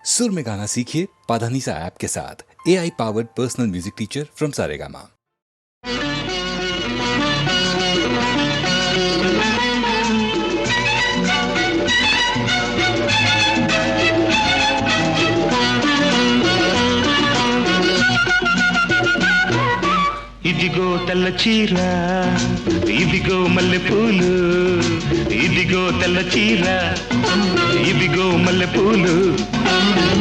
सुर में गाना सीखिए पाधानीसा ऐप के साथ। AI powered personal music teacher from Saregama. ఇదిగో తెల్ల చీర, ఇదిగో మల్లెపూలు, ఇదిగో తెల్ల చీర, ఇదిగో మల్లెపూలు.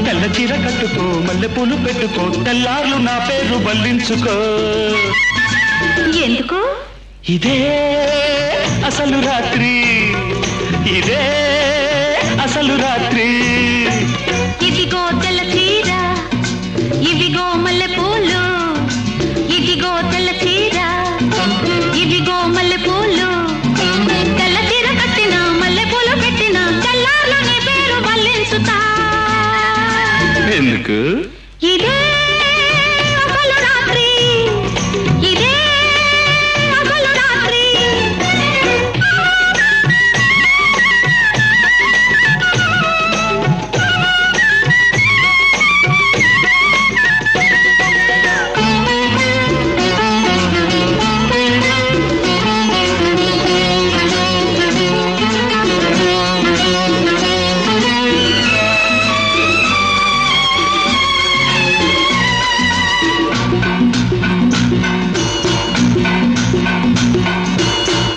తెల్ల చీర కట్టుకో, మల్లెపూలు పెట్టుకో, తెల్లార్లు నా పేరు బల్లించుకో. ఎందుకు? ఇదే అసలు రాత్రి, ఇదే అసలు రాత్రి. ఇదిగో తెల్ల చీర, ఇదిగో మల్లెపూలు, ఇదిగో తెల్ల చీర, ఇదిగో మల్లెపూలు. తెల్ల చీర కట్టిన, మల్లెపూలు పెట్టిన, తెల్లార్లు నీ పేరు బల్లించుతా. ఎందుకు? ఇదే అసలు రాత్రి, ఇదే అసలు రాత్రి.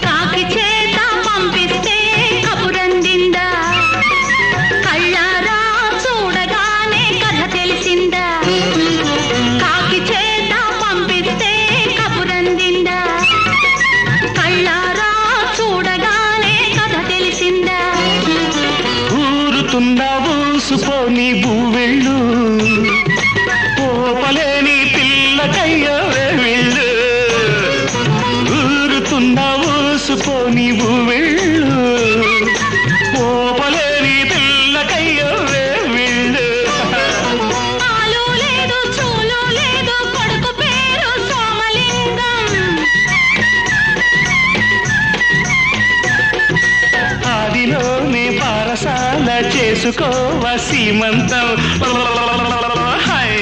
కాకి చేత పంపిస్తే కబురందిందా, కళ్ళారా చూడగానే కథ తెలిసిందా. కాకి చేత పంపిస్తే కబురందిందా, కళ్ళారా చూడగానే కథ తెలిసిందా. ఊరుతుందా ఊసుపోని బువ్వెళ్ళు, పోపలేని పిల్లకయ్యో వెళ్ళు. ఊరుతుందా ఊసుపోని బువ్వెళ్ళు, పోపలేని పిల్లకయ్యో వెళ్ళు. ఆలు లేదు చూలు లేదు, కొడుకు పేరు సోమలింగం. ఆదిలోనే పారసాల చేసుకోవ సీమంతం. Hi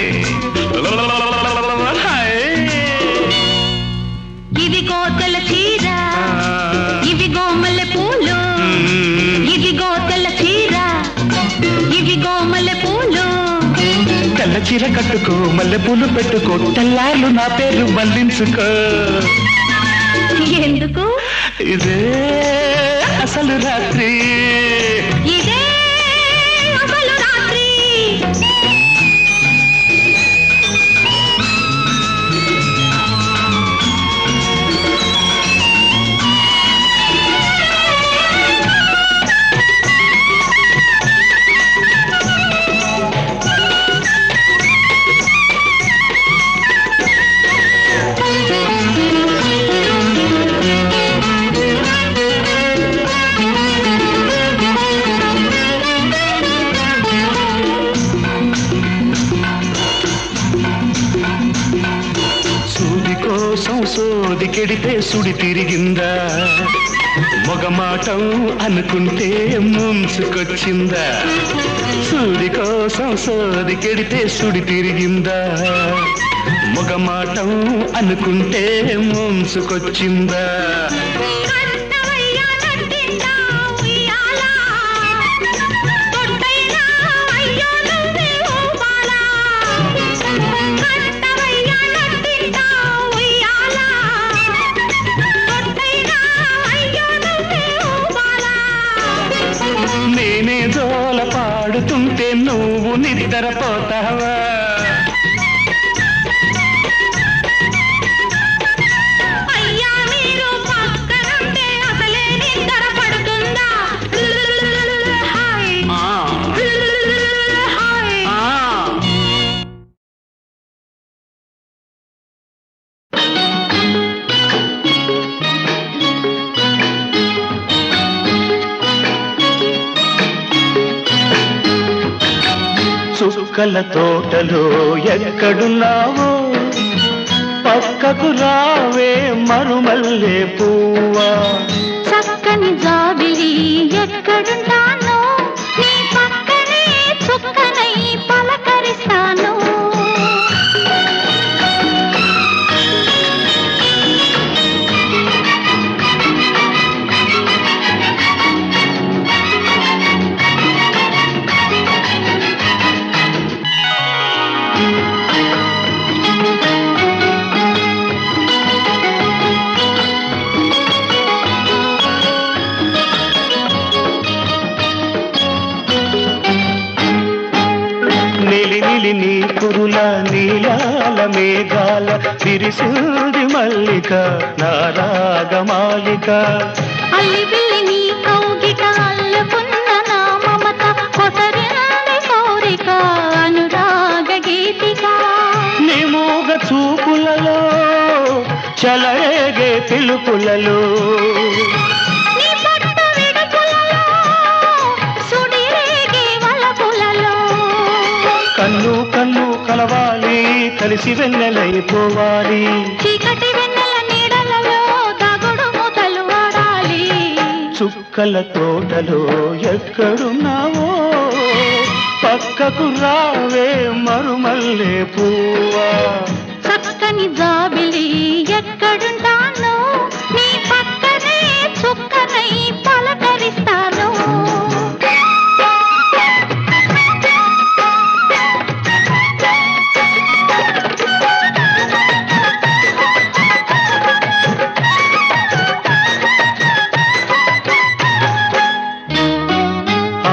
hi. ఇదిగో తెల్ల చీర, ఇదిగో మల్లెపూలు, ఇదిగో తెల్ల చీర, ఇదిగో మల్లెపూలు. తెల్ల చీర కట్టుకో, మల్లెపూలు పెట్టుకో, తెల్లార్లు నా పేరు బల్లించుకో. ఎందుకు? ఇదే అసలు రాత్రి. ఇదే అసలు రాత్రి. సూది కోసం సోది కెడితే సుడి తిరిగిందా, మొగమాటం అనుకుంటే ముంచుకొచ్చిందా. సూది కోసం సోది కెడితే సుడి తిరిగిందా, మొగమాటం అనుకుంటే ముంచుకొచ్చిందా. కట్టవయ్యా నట్టిందా ఉయ్యాల, తొట్టైనా అయ్యో నువ్వే ఊపాలా. కట్టవయ్యా నట్టిందా ఉయ్యాల, తొట్టైనా అయ్యో నువ్వే ఊపాలా. నేనే జోల పాడుతుంటే నువ్వు నిద్రపోతావా. అయ్యా మీరు పక్కనుంటే అసలే నిద్ర పడుతుందా. Hi hi. చుక్కల తోటలో ఎక్కడున్నావో, పక్కకు రావే మరుమల్లే పువ్వా. చక్కని జాబిలి ఎక్కడుంటానో, నీ పక్కనే చుక్కనై అల్లిబిల్లి నీ కురుల నీలాల మేఘాల విరిసింది మల్లిక నా రాగమాలిక అల్లిబిల్లి నీ కౌగిట అల్లుకున్న నా మమత కొసరింది కోరిక అనురాగ గీతిక నీ మూగ చూపులలో చలరేగే పిలుపులలో నీ పట్టు విడుపులలో సుడిరేగే వలపులలో కన్ను కన్ను కలవాలి కలిసి వెన్నెలైపోవాలి చీకటి వెన్నెల నీడలలో దాగుడు మూతలు ఆడాలి చుక్కల తోటలో ఎక్కడున్నావో పక్కకు రావే మరుమల్లే పువ్వా చక్కని జాబిలి ఎక్కడుంటాను నీ పక్కనే చుక్కనై పలకరిస్తాను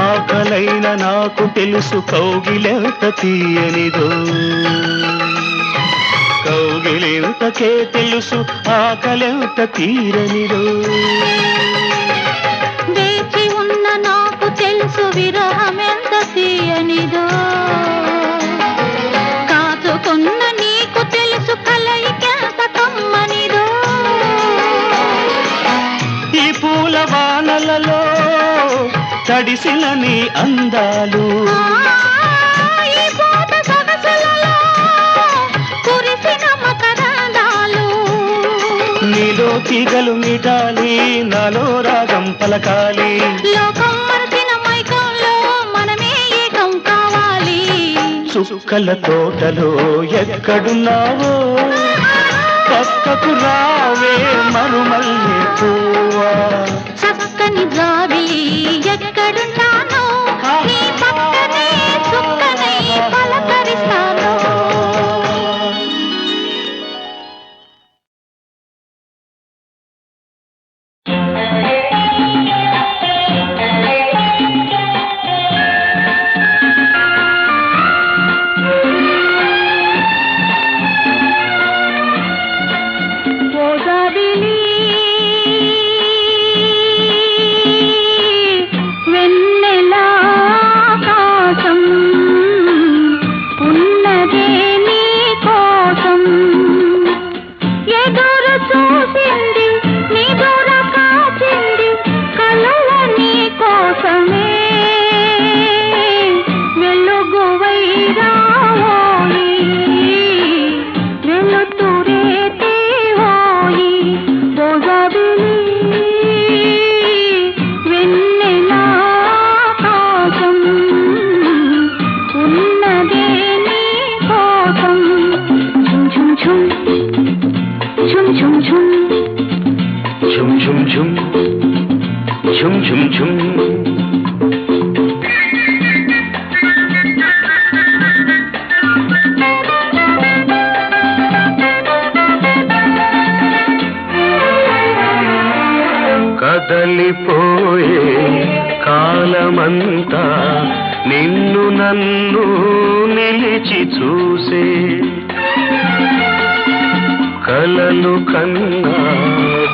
ఆకలైన నాకు తెలుసు కౌగిలెంత తీయనిదో కౌగిలెంతకే తెలుసు ఆకలెంత తీరనిదో వేచి ఉన్న నాకు తెలుసు విరహమెంత తీయనిదో కాచుకున్న నీకు తెలుసు కలయికెంత కమ్మనిదో ఈ పూల వానలలో తడిసిన నీ అందాలు ఈ పూట సొగసులలో కురిసిన మకరందాలు నీలో తీగలు మీటాలి నాలో రాగం పలకాలి లోకం మరచిన మైకంలో మనమే ఏకం కావాలి చుక్కల తోటలో ఎక్కడున్నావో పక్కకు రావే మరుమల్లె పువ్వా చక్కని జాబిలి ఎక్కడున్నాను నీ పక్కనే చుక్కనై పలకరిస్తాను కదలిపోయే కాలమంతా నిన్ను నన్ను నిలిచి చూసే కలలు కన్నా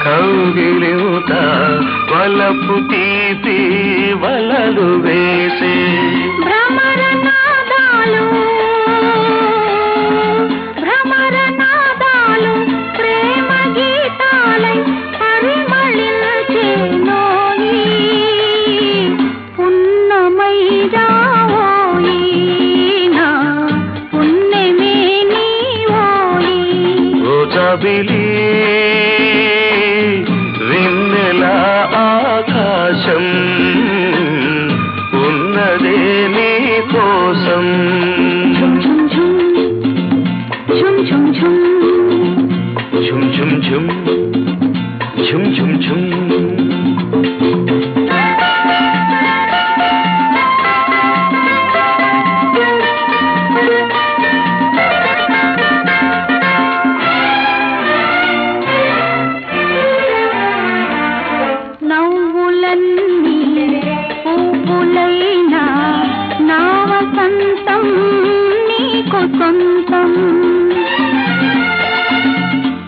కౌగిలింత వలపు తీపి వలలు వేసే భ్రమరనాదాలు ప్రేమ గీతాలై పరిమళించేనోయి పున్నమై రావోయి నా పున్నమే నీవోయి ఓ జాబిలి వెన్నెల ఆకాశం ఉన్నదే నీ కోసం ఝుమ్ ఝుమ్ ఝుమ్ ఝుమ్ ఝుమ్ ఝుమ్ ఝుమ్ ఝుమ్ ఝుమ్ ఝుమ్ ఝుమ్ నవ్వులన్నీ పువ్వులైనా నా వసంతం నీ నీకు సొంతం.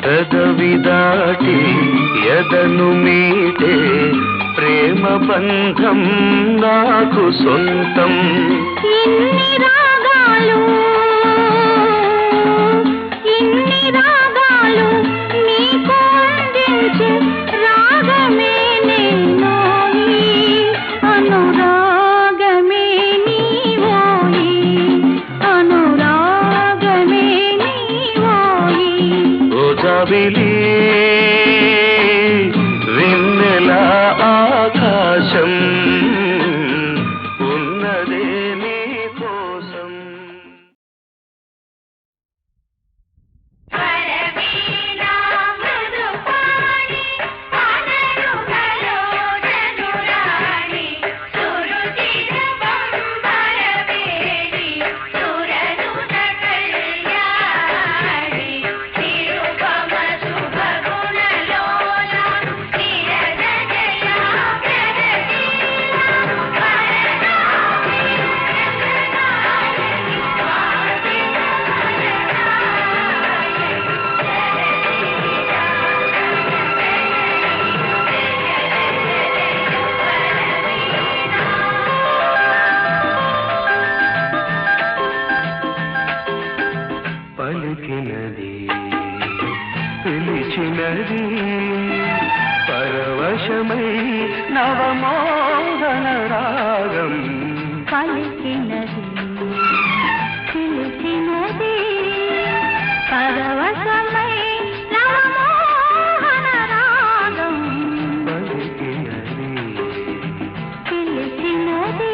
పెదవి దాటి ఎదను మీటే ప్రేమ బంధం నాకు సొంతం. ఇన్ని రాగాలు నీకు అందించే రాగమే నేనోయి, అనురాగమే నీవోయి, అనురాగమే నీవోయి. ఓ జాబిలి వెన్నెల ఆకాశం ఉన్నదే నీ కోసం. పలికినది పిలిచినది పరవశమై నవమోహన రాగం. పలికినది పిలిచినది పరవశమై నవమోహన రాగం. పలికినది పిలిచినది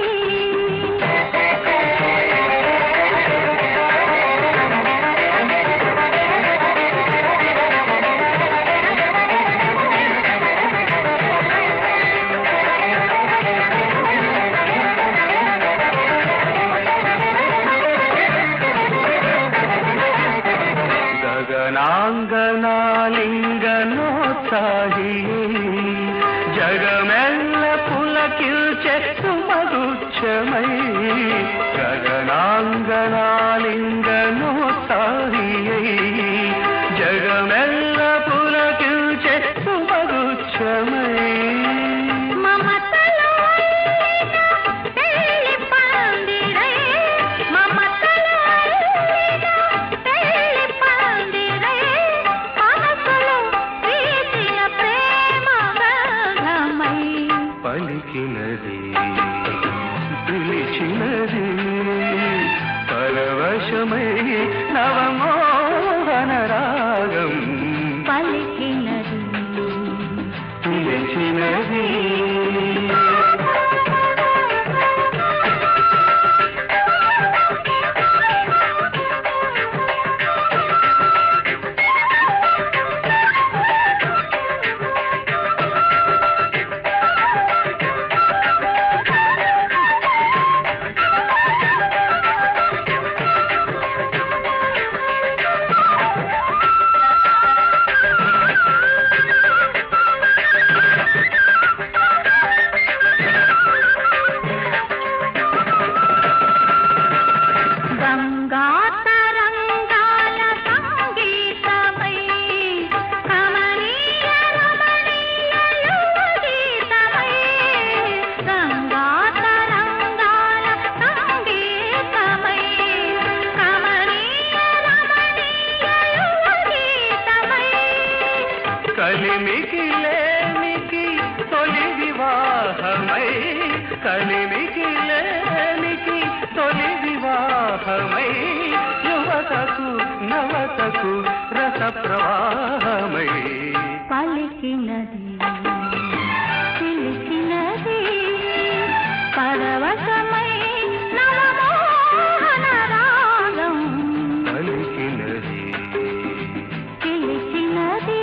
గగనాంగనాలింగనోత్సాహి జగమెల్ల పులకిల్చే సుమగుచ్చమై. గగనాంగనాలింగనోత్సాహి జగమెల్ల పులకిల్చే సుమగుచ్చమై. మమతలో పెళ్లి పందిరై, మమతలో పెళ్లి పందిరై, మనసులో ప్రీతియ ప్రేమ బంధమై. పలికినది పిలిచినది పరవశమై నవమోహన రాగం. పలికినది పిలిచినది గంగాతరంగాల సంగీతమై, కమనీయ రమణీయ యువగీతమై. గంగాతరంగాల సంగీతమై, కమనీయ రమణీయ యువగీతమై. కలిమికి లేనికి తొలి వివాహమై. కలిమికి లేనికి తొలి వివాహమై యువతకు నవతకు రస ప్రవాహమై. పలికినది పిలిచినది పరవశమై నవమోహన రాగం. పలికినది పిలిచినది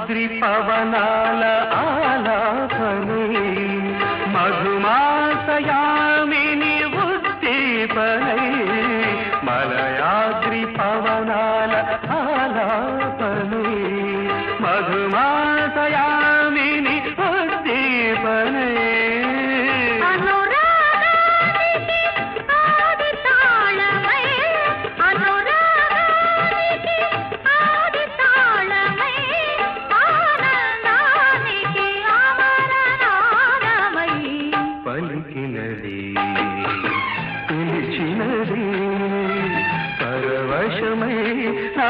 మలయాద్రి పవనాల ఆలాపనే మధుమాసయామిని ఉద్దీపనై మలయాద్రి పవనాల ఆలాపనే మధుమాసయామిని ఉద్దీపనై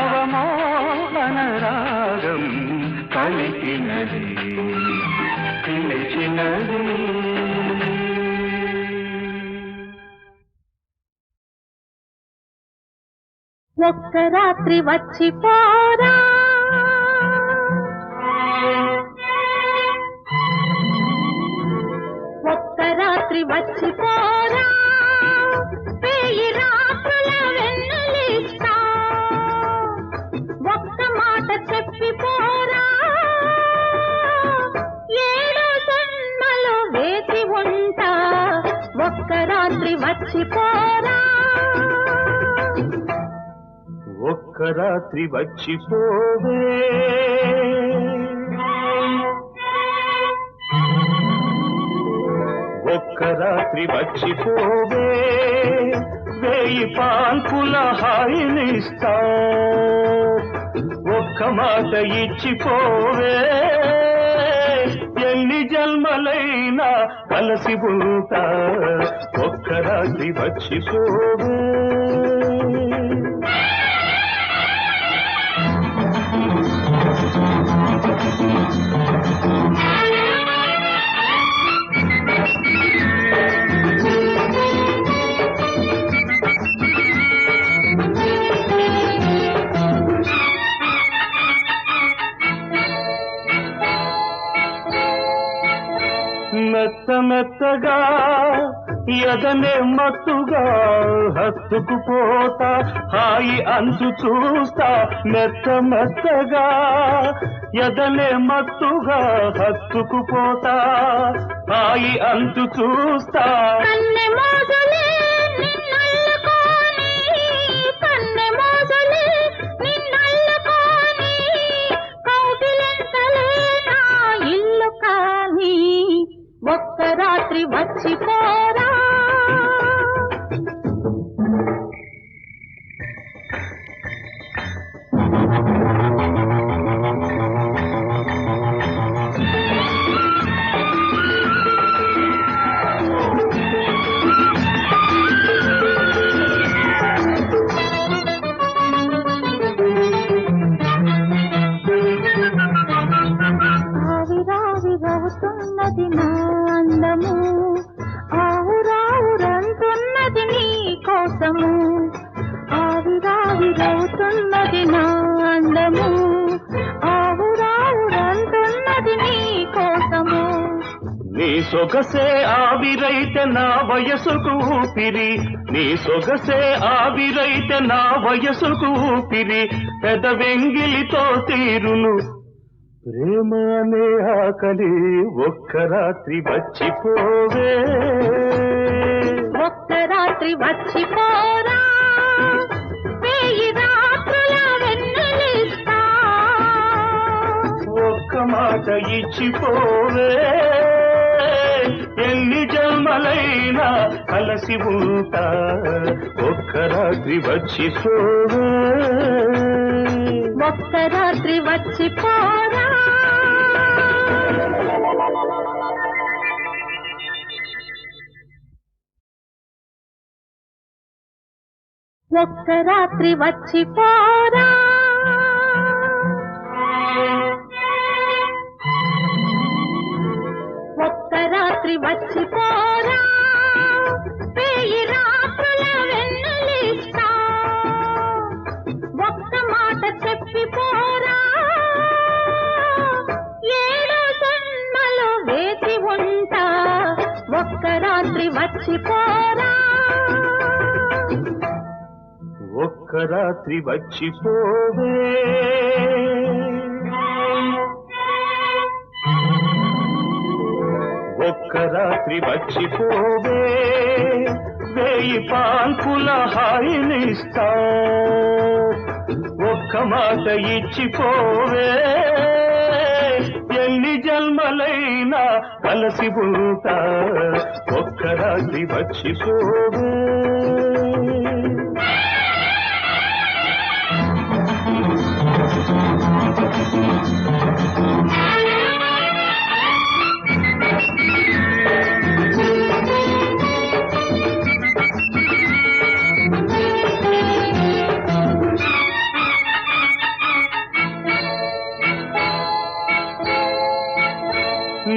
నవమోహన రాగం పలికినది పిలిచినది. ఒక్క రాత్రి వచ్చిపోరా ఒక్క రాత్రి వచ్చిపోరా వెయ్యి రాత్రుల వెన్నెలిస్తా ఒక్క మాట చెప్పిపోరా ఏడు జన్మలు వేచి ఉంటా ఒక్క రాత్రి వచ్చిపోరా ఒక్క రాత్రి వచ్చిపోవే ఒక్క రాత్రి వచ్చిపోవే వేయి పాల్పుల హాయినిస్తా ఒక్క మాట ఇచ్చిపోవే ఎన్ని జన్మలైనా కలిసి ఉంటా ఒక్క రాత్రి వచ్చిపోవే. మెత్త మెత్తగా ఎదనే మత్తుగా హత్తుకుపోతా హాయి అంచు చూస్తా మెత్త మెత్తగా ఎదనే మత్తుగా హత్తుకుపోతా హాయి అంచు చూస్తా ఒక్క రాత్రి వచ్చిపోరా ఆవిరావిరవుతున్నది నా అందము ఆవురావురంటున్నది నీ కోసము ఆవిరావిరవుతున్నది నా అందము ఆవురావురంటున్నది నీ కోసము నీ సొగసే ఆవిరైతే నా వయసుకు ఊపిరి నీ సొగసే ఆవిరైతే నా వయసుకు ఊపిరి పెదవెంగిలితో తీరును ప్రేమ అనే ఆకలి ఒక్క రాత్రి వచ్చిపోవే ఒక్క రాత్రి వచ్చిపోరా వెయ్యి రాత్రుల వెన్నెలిస్తా ఒక్క మాట ఇచ్చిపోవే ఎన్ని జన్మలైనా కలిసి ఉంటా ఒక్క రాత్రి వచ్చిపోవే ఒక్క రాత్రి వచ్చిపోరా ఒక్క రాత్రి వచ్చిపోరా ఒక్క రాత్రి వచ్చిపోరా వెయ్యి రాత్రుల వెన్నెలిస్తా ఒక్క మాట చెప్పిపోరా ఏడు జన్మలు వేచి ఉంటా ఒక్క రాత్రి వచ్చిపోరా ఒక్క రాత్రి వచ్చిపోవే రాత్రి వచ్చిపోవే వేయి పాల్పుల హాయినిస్తా ఒక్క మాట ఇచ్చిపోవే ఎన్ని జన్మలైనా కలిసి ఉంటా ఒక్క రాత్రి వచ్చిపోవే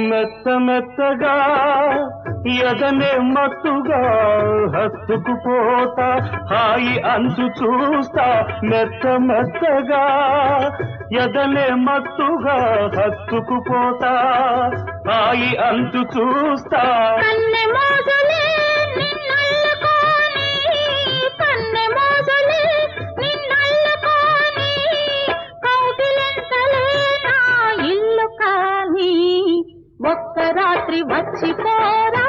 మెత్త మెత్తగా ఎదనే మత్తుగా హత్తుకుపోతా హాయి అంచు చూస్తా మెత్త మెత్తగా ఎదనే మత్తుగా హత్తుకుపోతా హాయి అంచు చూస్తా కన్నె మోజులే నిన్నల్లుకోని కన్నె మోజులే నిన్నల్లుకోని కౌగిలింతలే నా ఇల్లు కాని ఒక్క రాత్రి వచ్చిపోరా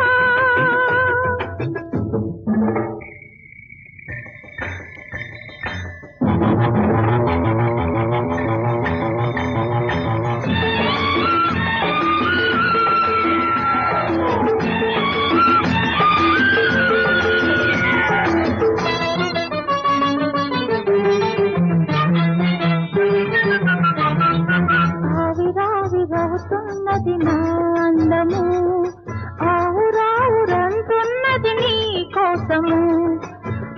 ఆవిరావిరవుతున్నది నా అందము ఆవురావురంటున్నది నీ కోసము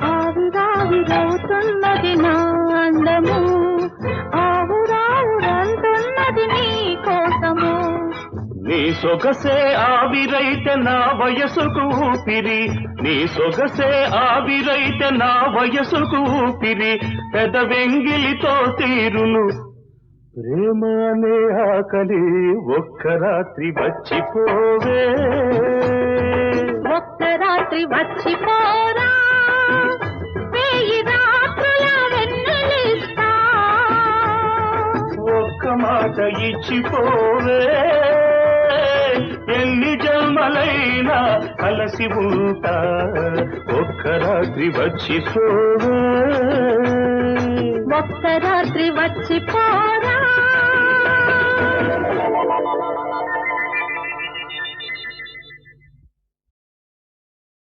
ఆవిరావిరవుతున్నది నా అందము ఆవురావురంటున్నది నీ కోసము నీ సొగసే ఆవిరైతే నా వయసుకు ఊపిరి నీ సొగసే ఆవిరైతే నా వయసుకు ఊపిరి పెదవెంగిలితో తీరును ప్రేమ అనే ఆకలి ఒక్క రాత్రి వచ్చిపోవే ఒక్క రాత్రి వచ్చిపోరా వేయి రాత్రుల వెన్నెలిస్తా ఒక్క మాట ఇచ్చిపోవే ఎన్ని జన్మలైనా కలిసి ఉంటా ఒక్క రాత్రి వచ్చిపోవే ఒక్క రాత్రి వచ్చిపోరా